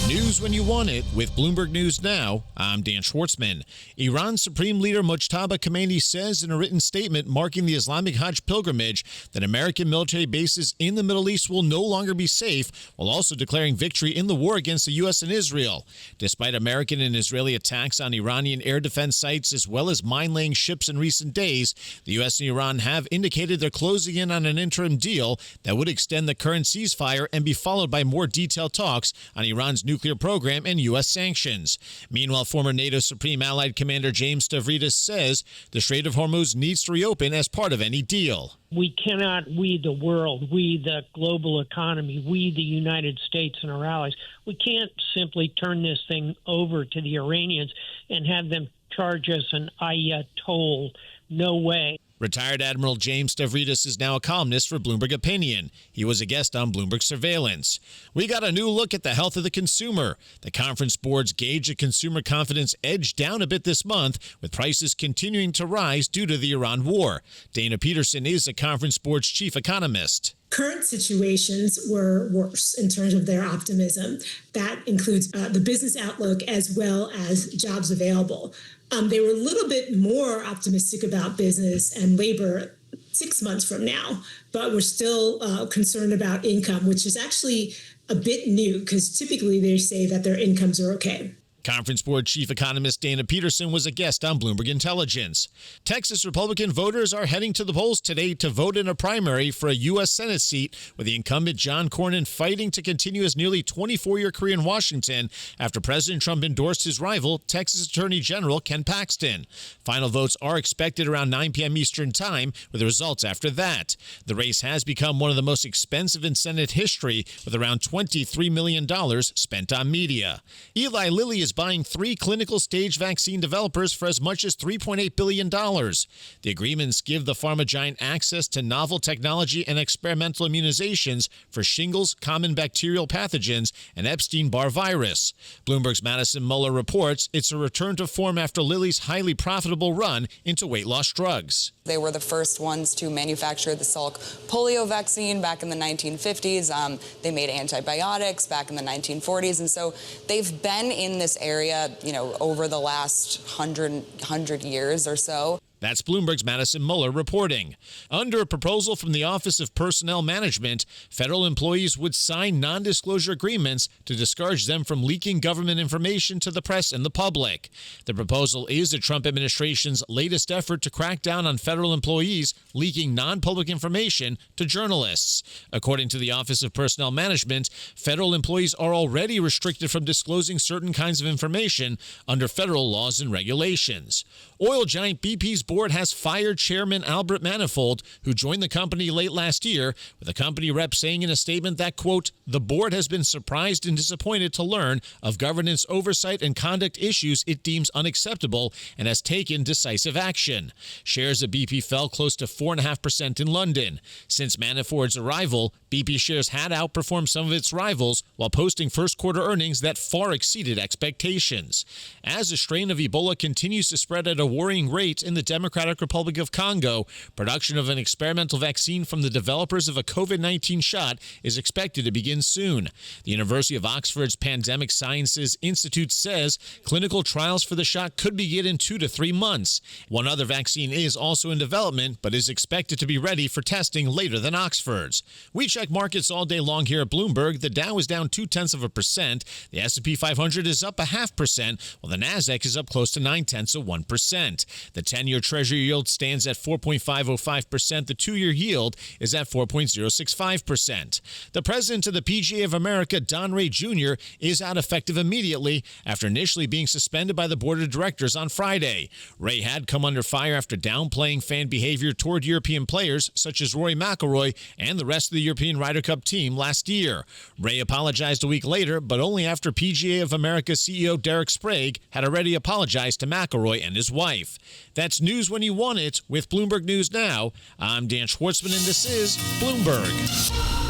News when you want it with Bloomberg News Now. I'm Dan Schwartzman. Iran's Supreme Leader Ayatollah Khamenei says in a written statement marking the Islamic Hajj pilgrimage that American military bases in the Middle East will no longer be safe, while also declaring victory in the war against the U.S. and Israel. Despite American and Israeli attacks on Iranian air defense sites as well as mine-laying ships in recent days, the U.S. and Iran have indicated they're closing in on an interim deal that would extend the current ceasefire and be followed by more detailed talks on Iran's nuclear program and U.S. sanctions. Meanwhile, former NATO Supreme Allied Commander James Stavridis says the Strait of Hormuz needs to reopen as part of any deal. We cannot, the world, the global economy, the United States and our allies, we can't simply turn this thing over to the Iranians and have them charge us an toll. No way. Retired Admiral James Stavridis is now a columnist for Bloomberg Opinion. He was a guest on Bloomberg Surveillance. We got a new look at the health of the consumer. The conference board's gauge of consumer confidence edged down a bit this month, with prices continuing to rise due to the Iran war. Dana Peterson is the conference board's chief economist. Current situations were worse in terms of their optimism. That includes the business outlook as well as jobs available. They were a little bit more optimistic about business and labor 6 months from now, but we're still concerned about income, which is actually a bit new because typically they say that their incomes are okay. Conference Board Chief Economist Dana Peterson was a guest on Bloomberg Intelligence. Texas Republican voters are heading to the polls today to vote in a primary for a U.S. Senate seat, with the incumbent John Cornyn fighting to continue his nearly 24-year career in Washington after President Trump endorsed his rival, Texas Attorney General Ken Paxton. Final votes are expected around 9 p.m. Eastern Time, with the results after that. The race has become one of the most expensive in Senate history, with around $23 million spent on media. Eli Lilly is buying 3 clinical stage vaccine developers for as much as $3.8 billion. The agreements give the pharma giant access to novel technology and experimental immunizations for shingles, common bacterial pathogens, and Epstein-Barr virus. Bloomberg's Madison Muller reports it's a return to form after Lilly's highly profitable run into weight loss drugs. They were the first ones to manufacture the Salk polio vaccine back in the 1950s. They made antibiotics back in the 1940s. And so they've been in this area, over the last 100 years or so. That's Bloomberg's Madison Muller reporting. Under a proposal from the Office of Personnel Management, federal employees would sign non-disclosure agreements to discourage them from leaking government information to the press and the public. The proposal is the Trump administration's latest effort to crack down on federal employees leaking non-public information to journalists. According to the Office of Personnel Management, federal employees are already restricted from disclosing certain kinds of information under federal laws and regulations. Oil giant BP's board has fired Chairman Albert Manifold, who joined the company late last year, with a company rep saying in a statement that, quote, the board has been surprised and disappointed to learn of governance oversight and conduct issues it deems unacceptable and has taken decisive action. Shares of BP fell close to 4.5% in London. Since Manafort's arrival, BP shares had outperformed some of its rivals while posting first quarter earnings that far exceeded expectations. As a strain of Ebola continues to spread at a worrying rate in the Democratic Republic of Congo, production of an experimental vaccine from the developers of a COVID-19 shot is expected to begin soon. The University of Oxford's Pandemic Sciences Institute says clinical trials for the shot could begin in 2 to 3 months. One other vaccine is also in development, but is expected to be ready for testing later than Oxford's. We check markets all day long here at Bloomberg. The Dow is down 0.2%. The S&P 500 is up 0.5%, while the Nasdaq is up close to 0.9%. The 10-year Treasury yield stands at 4.505%. The 2-year yield is at 4.065%. The president of the PGA of America, Don Ray Jr., is out effective immediately after initially being suspended by the board of directors on Friday. Ray had come under fire after downplaying fan behavior toward European players such as Rory McIlroy and the rest of the European Ryder Cup team last year. Ray apologized a week later, but only after PGA of America CEO Derek Sprague had already apologized to McIlroy and his wife. That's news when you want it with Bloomberg News Now. I'm Dan Schwartzman, and this is Bloomberg.